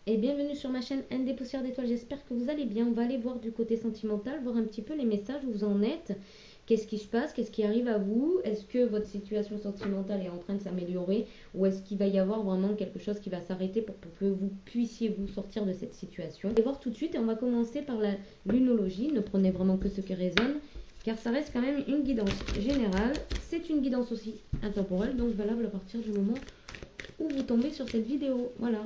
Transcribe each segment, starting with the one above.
Et bienvenue sur ma chaîne ND Poussière d'étoiles, j'espère que vous allez bien. On va aller voir du côté sentimental, voir un petit peu les messages où vous en êtes. Qu'est-ce qui se passe, qu'est-ce qui arrive à vous? Est-ce que votre situation sentimentale est en train de s'améliorer ou est-ce qu'il va y avoir vraiment quelque chose qui va s'arrêter pour que vous puissiez vous sortir de cette situation? On va voir tout de suite et on va commencer par la lunologie. Ne prenez vraiment que ce qui résonne car ça reste quand même une guidance générale. C'est une guidance aussi intemporelle, donc valable à partir du moment où vous tombez sur cette vidéo. Voilà.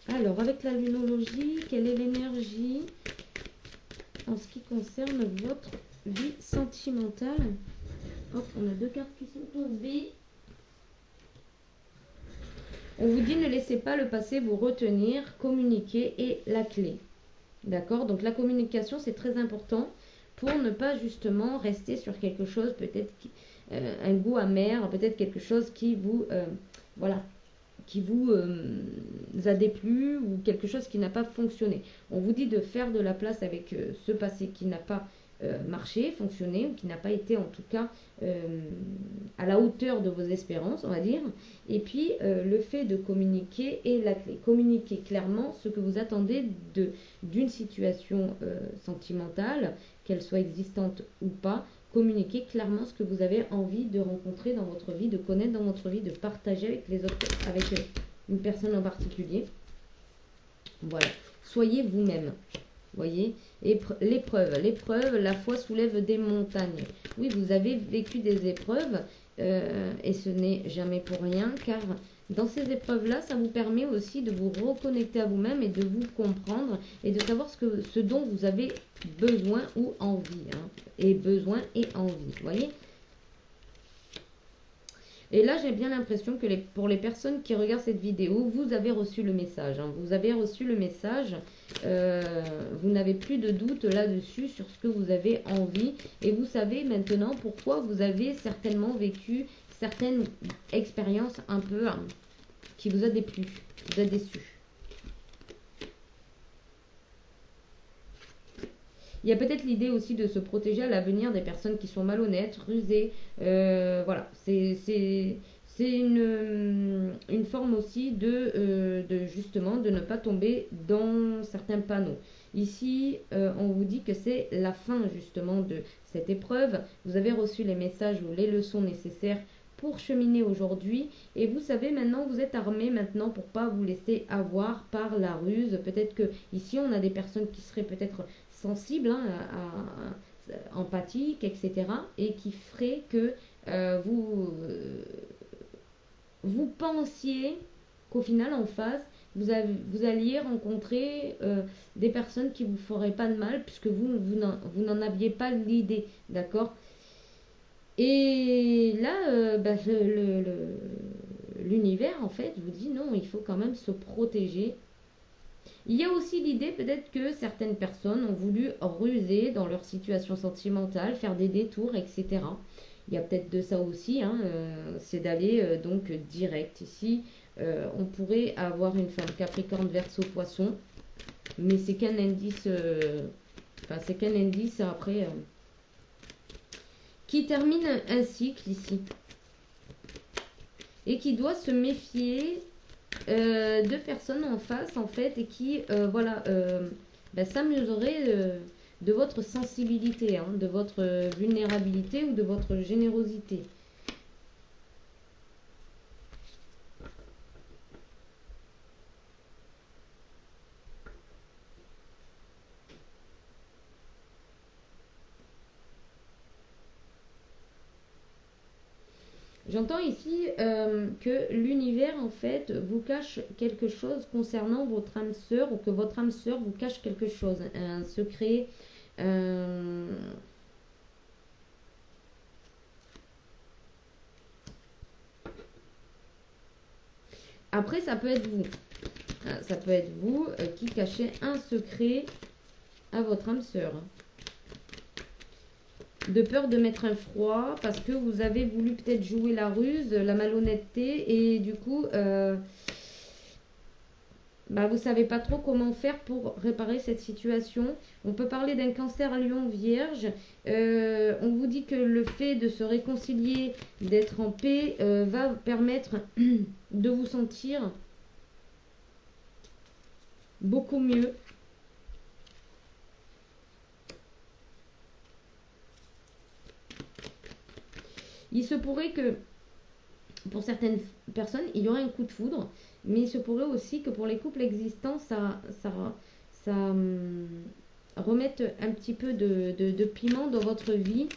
Alors, avec la lunologie, quelle est l'énergie en ce qui concerne votre vie sentimentale? Hop, on a deux cartes qui sont tombées. On vous dit ne laissez pas le passé vous retenir, communiquer est la clé. D'accord? Donc la communication, c'est très important pour ne pas justement rester sur quelque chose, peut-être un goût amer, peut-être quelque chose qui vous... voilà, qui vous a déplu ou quelque chose qui n'a pas fonctionné. On vous dit de faire de la place avec ce passé qui n'a pas marché, fonctionné, ou qui n'a pas été en tout cas à la hauteur de vos espérances, on va dire. Et puis le fait de communiquer est la clé. Communiquer clairement ce que vous attendez d'une situation sentimentale, qu'elle soit existante ou pas. Communiquer clairement ce que vous avez envie de rencontrer dans votre vie, de connaître dans votre vie, de partager avec les autres, avec une personne en particulier. Voilà. Soyez vous-même. Voyez. L'épreuve, la foi soulève des montagnes. Oui, vous avez vécu des épreuves et ce n'est jamais pour rien car dans ces épreuves-là, ça vous permet aussi de vous reconnecter à vous-même et de vous comprendre et de savoir ce dont vous avez besoin ou envie. Hein, et besoin et envie, vous voyez. Et là, j'ai bien l'impression que pour les personnes qui regardent cette vidéo, vous avez reçu le message. Hein, vous avez reçu le message. Vous n'avez plus de doute là-dessus sur ce que vous avez envie. Et vous savez maintenant pourquoi vous avez certainement vécu certaines expériences un peu qui vous a déplu, qui vous a déçu. Il y a peut-être l'idée aussi de se protéger à l'avenir des personnes qui sont malhonnêtes, rusées. Voilà, c'est une forme aussi de justement de ne pas tomber dans certains panneaux. Ici, on vous dit que c'est la fin justement de cette épreuve. Vous avez reçu les messages ou les leçons nécessaires pour cheminer aujourd'hui et vous savez maintenant, vous êtes armé maintenant pour pas vous laisser avoir par la ruse. Peut-être que ici on a des personnes qui seraient peut-être sensibles, hein, empathiques, etc. et qui ferait que vous pensiez qu'au final en face vous alliez rencontrer des personnes qui vous feraient pas de mal puisque vous n'en aviez pas l'idée, d'accord? Et là, l'univers, en fait, vous dit non, il faut quand même se protéger. Il y a aussi l'idée peut-être que certaines personnes ont voulu ruser dans leur situation sentimentale, faire des détours, etc. Il y a peut-être de ça aussi, hein, c'est d'aller donc direct. Ici, on pourrait avoir une femme Capricorne, Verseau, Poisson, mais c'est qu'un indice, enfin c'est qu'un indice après... qui termine un cycle ici et qui doit se méfier de personnes en face en fait et qui voilà s'amuserait de votre sensibilité, hein, de votre vulnérabilité ou de votre générosité. J'entends ici que l'univers, en fait, vous cache quelque chose concernant votre âme sœur ou que votre âme sœur vous cache quelque chose, un secret. Après, ça peut être vous. Ça peut être vous qui cachez un secret à votre âme sœur. De peur de mettre un froid parce que vous avez voulu peut-être jouer la ruse, la malhonnêteté et du coup bah, vous ne savez pas trop comment faire pour réparer cette situation. On peut parler d'un cancer à Lion vierge. On vous dit que le fait de se réconcilier, d'être en paix, va permettre de vous sentir beaucoup mieux. Il se pourrait que pour certaines personnes, il y aurait un coup de foudre, mais il se pourrait aussi que pour les couples existants, ça remette un petit peu de piment dans votre vie.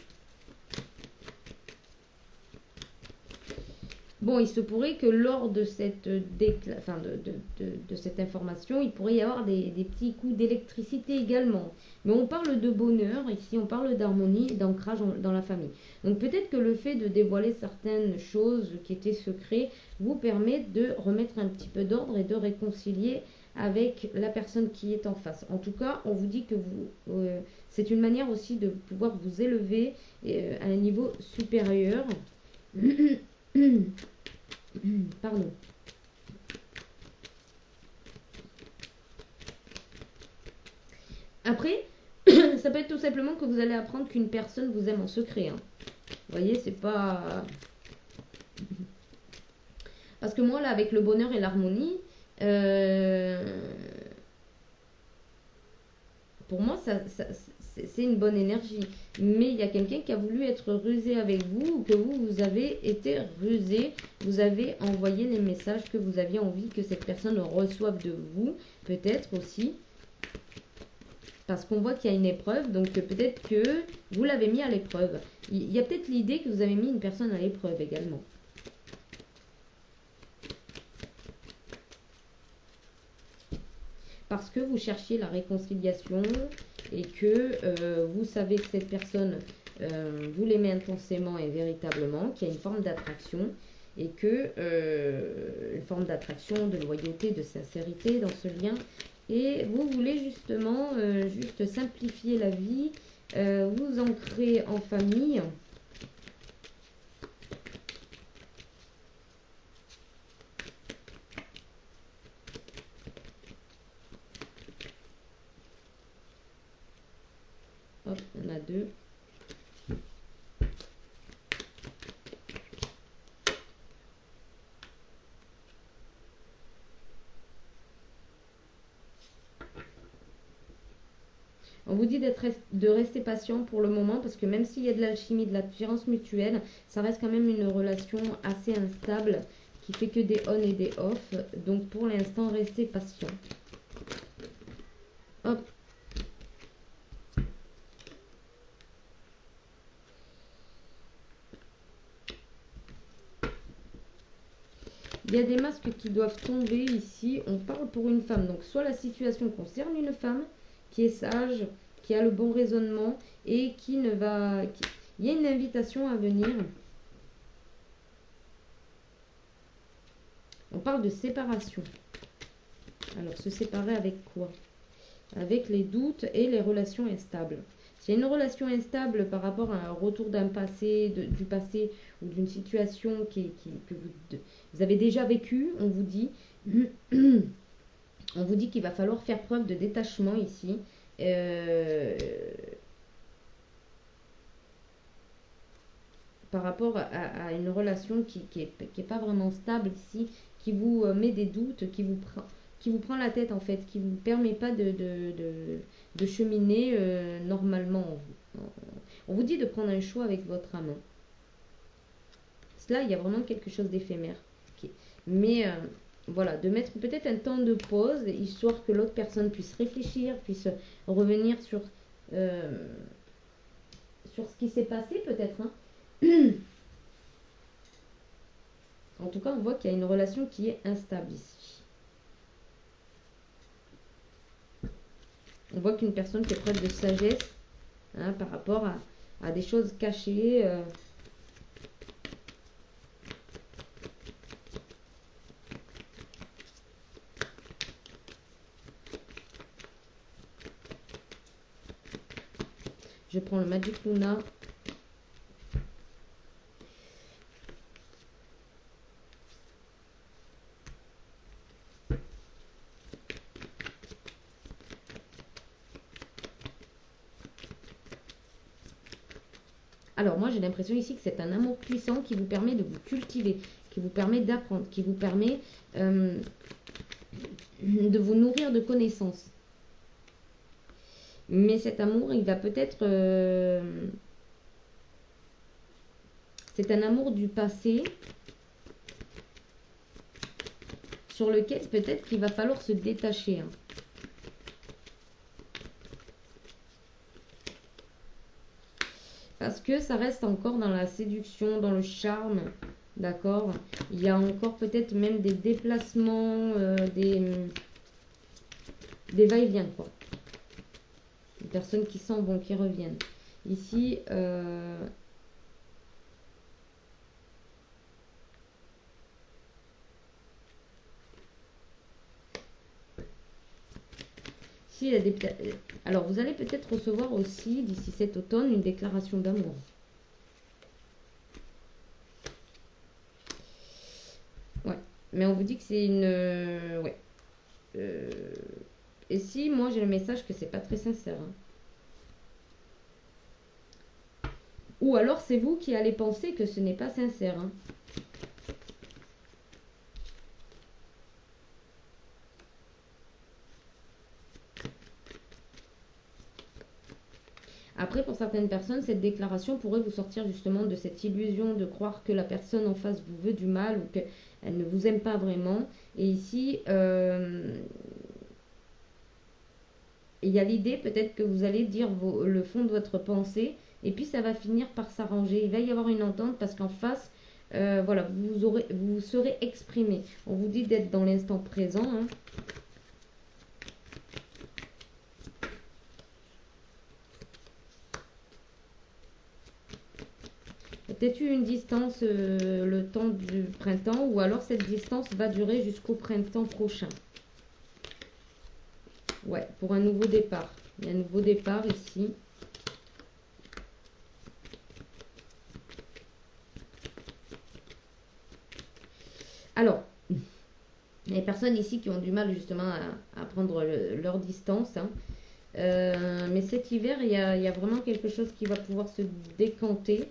Bon, il se pourrait que lors de cette, de cette information, il pourrait y avoir des petits coups d'électricité également. Mais on parle de bonheur, ici on parle d'harmonie et d'ancrage dans la famille. Donc peut-être que le fait de dévoiler certaines choses qui étaient secrètes vous permet de remettre un petit peu d'ordre et de réconcilier avec la personne qui est en face. En tout cas, on vous dit que c'est une manière aussi de pouvoir vous élever à un niveau supérieur. Pardon. Après, ça peut être tout simplement que vous allez apprendre qu'une personne vous aime en secret. Hein. Vous voyez, c'est pas... Parce que moi, là, avec le bonheur et l'harmonie, pour moi, c'est une bonne énergie. Mais il y a quelqu'un qui a voulu être rusé avec vous ou que vous avez été rusé. Vous avez envoyé les messages que vous aviez envie que cette personne reçoive de vous. Peut-être aussi. Parce qu'on voit qu'il y a une épreuve. Donc peut-être que vous l'avez mis à l'épreuve. Il y a peut-être l'idée que vous avez mis une personne à l'épreuve également. Parce que vous cherchiez la réconciliation et que vous savez que cette personne, vous l'aimez intensément et véritablement, qu'il y a une forme d'attraction et que une forme d'attraction, de loyauté, de sincérité dans ce lien. Et vous voulez justement juste simplifier la vie, vous ancrer en famille. Hop, on a deux. On vous dit de rester patient pour le moment parce que même s'il y a de l'alchimie, de l'attirance mutuelle, ça reste quand même une relation assez instable qui fait que des on et des off. Donc pour l'instant, restez patient. Hop. Il y a des masques qui doivent tomber ici. On parle pour une femme. Donc soit la situation concerne une femme qui est sage, qui a le bon raisonnement et qui ne va... Il y a une invitation à venir. On parle de séparation. Alors, se séparer avec quoi? Avec les doutes et les relations instables. S'il y a une relation instable par rapport à un retour d'un passé, du passé ou d'une situation que vous avez déjà vécue, on vous dit, on vous dit qu'il va falloir faire preuve de détachement ici. Par rapport à une relation qui est pas vraiment stable ici, qui vous met des doutes, qui vous prend la tête en fait, qui ne vous permet pas de cheminer normalement. On vous dit de prendre un choix avec votre âme. Là, il y a vraiment quelque chose d'éphémère. Mais voilà, de mettre peut-être un temps de pause, histoire que l'autre personne puisse réfléchir, puisse revenir sur ce qui s'est passé peut-être. Hein. En tout cas, on voit qu'il y a une relation qui est instable ici. On voit qu'une personne fait preuve de sagesse hein, par rapport à des choses cachées. Je prends le Magic Luna. Alors, moi, j'ai l'impression ici que c'est un amour puissant qui vous permet de vous cultiver, qui vous permet d'apprendre, qui vous permet de vous nourrir de connaissances. Mais cet amour, il va peut-être... c'est un amour du passé sur lequel peut-être qu'il va falloir se détacher. Hein. Parce que ça reste encore dans la séduction, dans le charme, d'accord? Il y a encore peut-être même des déplacements, des va-et-vient, quoi. Des personnes qui s'en vont, qui reviennent. Ici, il y a des... Alors, vous allez peut-être recevoir aussi, d'ici cet automne, une déclaration d'amour. Ouais. Mais on vous dit que c'est une... ouais. Et si, moi, j'ai le message que c'est pas très sincère. Hein. Ou alors, c'est vous qui allez penser que ce n'est pas sincère. Hein. Après, pour certaines personnes, cette déclaration pourrait vous sortir justement de cette illusion de croire que la personne en face vous veut du mal ou qu'elle ne vous aime pas vraiment. Et ici, il y a l'idée peut-être que vous allez dire le fond de votre pensée et puis ça va finir par s'arranger. Il va y avoir une entente parce qu'en face, voilà, vous serez exprimé. On vous dit d'être dans l'instant présent. Hein. Peut-être eu une distance le temps du printemps ou alors cette distance va durer jusqu'au printemps prochain. Ouais, pour un nouveau départ. Il y a un nouveau départ ici. Alors, les personnes ici qui ont du mal justement à prendre leur distance. Hein. Mais cet hiver, il y a vraiment quelque chose qui va pouvoir se décanter.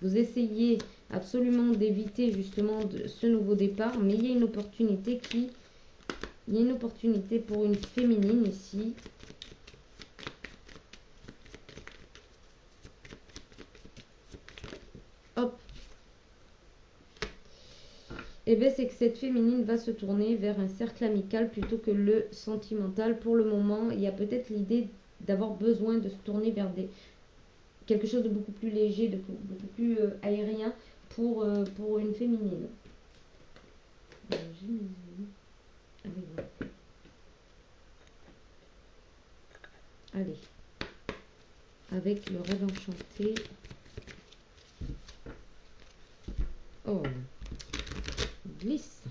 Vous essayez absolument d'éviter justement ce nouveau départ, mais il y a une opportunité il y a une opportunité pour une féminine ici. Hop. Et bien c'est que cette féminine va se tourner vers un cercle amical plutôt que le sentimental. Pour le moment, il y a peut-être l'idée d'avoir besoin de se tourner vers quelque chose de beaucoup plus léger, de beaucoup plus aérien pour une féminine. Allez. Avec le rêve enchanté. Oh. Glisse.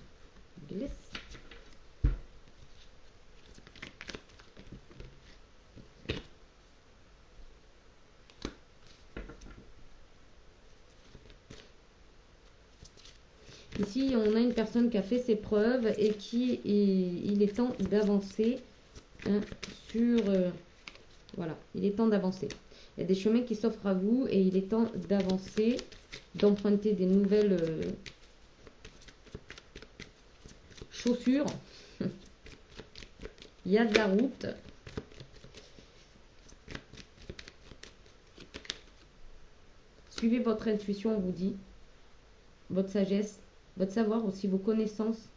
Glisse. Ici, on a une personne qui a fait ses preuves et il est temps d'avancer hein, sur... voilà, il est temps d'avancer. Il y a des chemins qui s'offrent à vous et il est temps d'avancer, d'emprunter des nouvelles chaussures. Il y a de la route. Suivez votre intuition, on vous dit. Votre sagesse, votre savoir aussi, vos connaissances.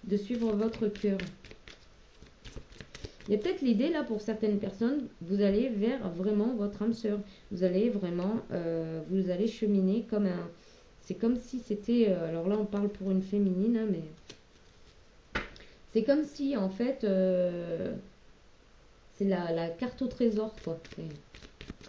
De suivre votre cœur. Il y a peut-être l'idée là pour certaines personnes, vous allez vers vraiment votre âme sœur. Vous allez vraiment, vous allez cheminer comme un... C'est comme si c'était... alors là on parle pour une féminine, hein, mais... C'est comme si en fait... c'est la carte au trésor quoi.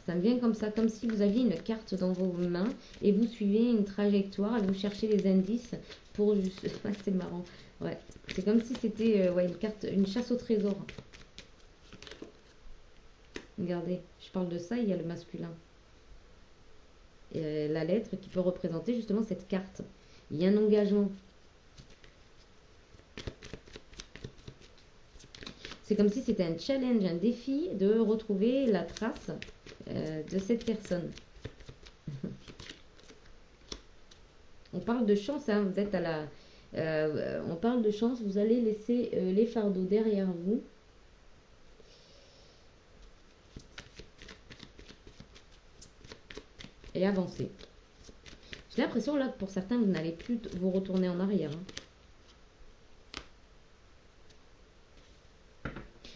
Ça me vient comme ça, comme si vous aviez une carte dans vos mains et vous suivez une trajectoire et vous cherchez les indices pour juste... c'est marrant. Ouais, c'est comme si c'était ouais, une chasse au trésor. Regardez, je parle de ça, il y a le masculin. Et la lettre qui peut représenter justement cette carte. Il y a un engagement. C'est comme si c'était un challenge, un défi de retrouver la trace de cette personne. On parle de chance, hein, vous êtes à la... on parle de chance, vous allez laisser les fardeaux derrière vous. Et avancer. J'ai l'impression là que pour certains, vous n'allez plus vous retourner en arrière. Hein.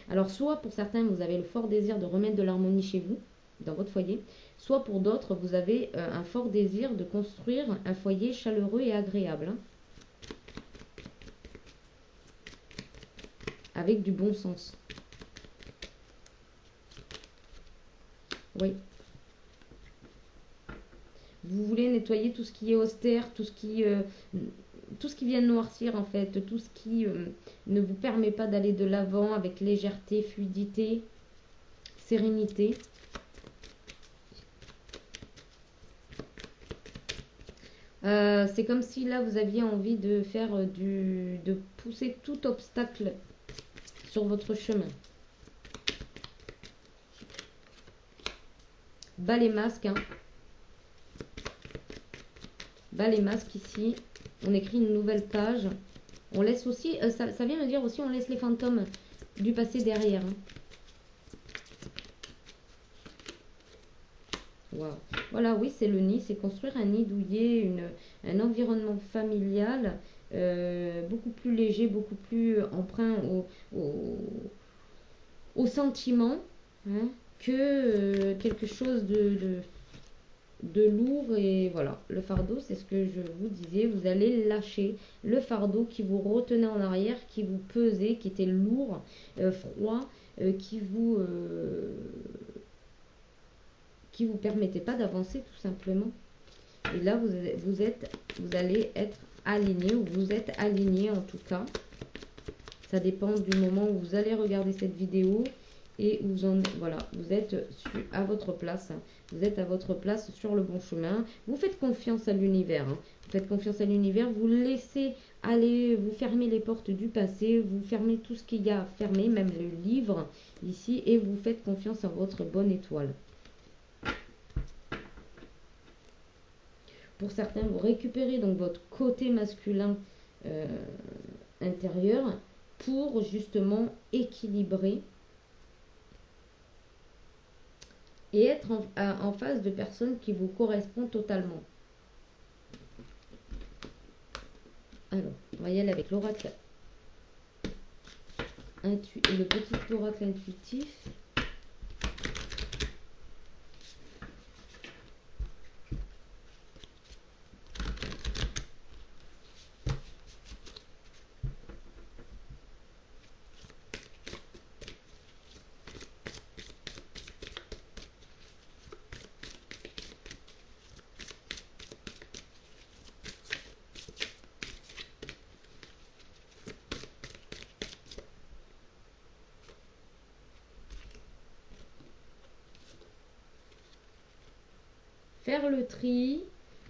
Alors, soit pour certains, vous avez le fort désir de remettre de l'harmonie chez vous, dans votre foyer, soit pour d'autres, vous avez un fort désir de construire un foyer chaleureux et agréable. Hein, avec du bon sens. Oui. Vous voulez nettoyer tout ce qui est austère, tout ce qui vient noircir en fait, tout ce qui ne vous permet pas d'aller de l'avant avec légèreté, fluidité, sérénité. C'est comme si là vous aviez envie de faire de pousser tout obstacle sur votre chemin. Bas les masques, hein. Bas les masques ici. On écrit une nouvelle page. On laisse aussi, ça vient me dire aussi, on laisse les fantômes du passé derrière. Hein. Wow. Voilà, oui, c'est le nid. C'est construire un nid douillet, un environnement familial beaucoup plus léger, beaucoup plus emprunt au sentiment, hein, que quelque chose de lourd. Et voilà, le fardeau, c'est ce que je vous disais, vous allez lâcher le fardeau qui vous retenait en arrière, qui vous pesait, qui était lourd, froid, qui vous permettait pas d'avancer tout simplement. Et là vous allez être aligné, ou vous êtes aligné en tout cas. Ça dépend du moment où vous allez regarder cette vidéo. Et voilà, vous êtes à votre place. Hein. Vous êtes à votre place sur le bon chemin. Vous faites confiance à l'univers. Hein. Vous faites confiance à l'univers. Vous laissez aller, vous fermez les portes du passé. Vous fermez tout ce qu'il y a à fermer, même le livre ici. Et vous faites confiance à votre bonne étoile. Pour certains, vous récupérez donc votre côté masculin intérieur pour justement équilibrer et être en face de personnes qui vous correspondent totalement. Alors, on va y aller avec l'oracle le petit oracle intuitif. Faire le tri,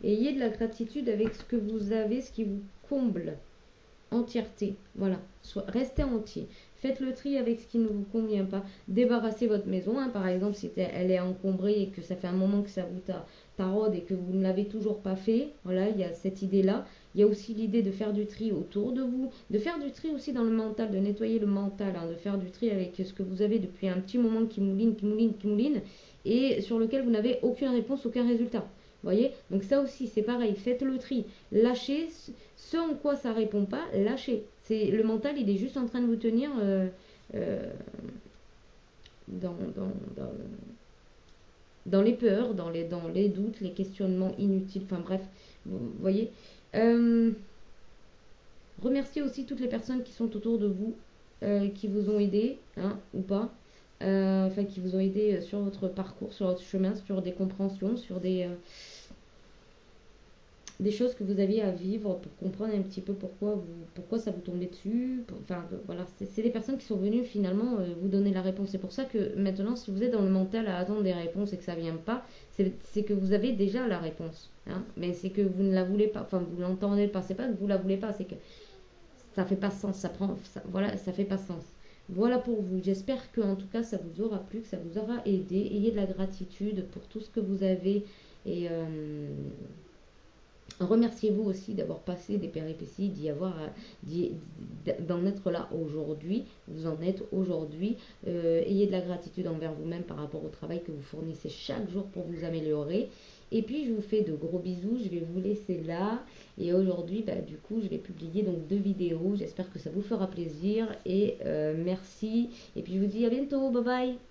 ayez de la gratitude avec ce que vous avez, ce qui vous comble. Entièreté, voilà, restez entier. Faites le tri avec ce qui ne vous convient pas. Débarrassez votre maison, hein, par exemple, si elle est encombrée et que ça fait un moment que ça vous taraude et que vous ne l'avez toujours pas fait. Voilà, il y a cette idée-là. Il y a aussi l'idée de faire du tri autour de vous, de faire du tri aussi dans le mental, de nettoyer le mental, hein, de faire du tri avec ce que vous avez depuis un petit moment qui mouline, et sur lequel vous n'avez aucune réponse, aucun résultat. Vous voyez? Donc ça aussi, c'est pareil, faites le tri. Lâchez ce en quoi ça ne répond pas, lâchez. Le mental, il est juste en train de vous tenir dans les peurs, dans les doutes, les questionnements inutiles, enfin bref, vous voyez. Remerciez aussi toutes les personnes qui sont autour de vous, qui vous ont aidé, hein, ou pas. Enfin, qui vous ont aidé sur votre parcours, sur votre chemin, sur des compréhensions, sur des choses que vous aviez à vivre pour comprendre un petit peu pourquoi ça vous tombait dessus. Enfin, voilà, c'est des personnes qui sont venues finalement vous donner la réponse. C'est pour ça que maintenant, si vous êtes dans le mental à attendre des réponses et que ça vient pas, c'est que vous avez déjà la réponse. Hein, mais c'est que vous ne la voulez pas, enfin, vous l'entendez pas, c'est pas que vous la voulez pas, c'est que ça fait pas sens, voilà, ça fait pas sens. Voilà pour vous. J'espère que en tout cas ça vous aura plu, que ça vous aura aidé. Ayez de la gratitude pour tout ce que vous avez et remerciez-vous aussi d'avoir passé des péripéties, d'en être là aujourd'hui. Vous en êtes aujourd'hui. Ayez de la gratitude envers vous-même par rapport au travail que vous fournissez chaque jour pour vous améliorer. Et puis je vous fais de gros bisous. Je vais vous laisser là. Et aujourd'hui, du coup, je vais publier donc 2 vidéos. J'espère que ça vous fera plaisir. Et merci. Et puis je vous dis à bientôt. Bye bye.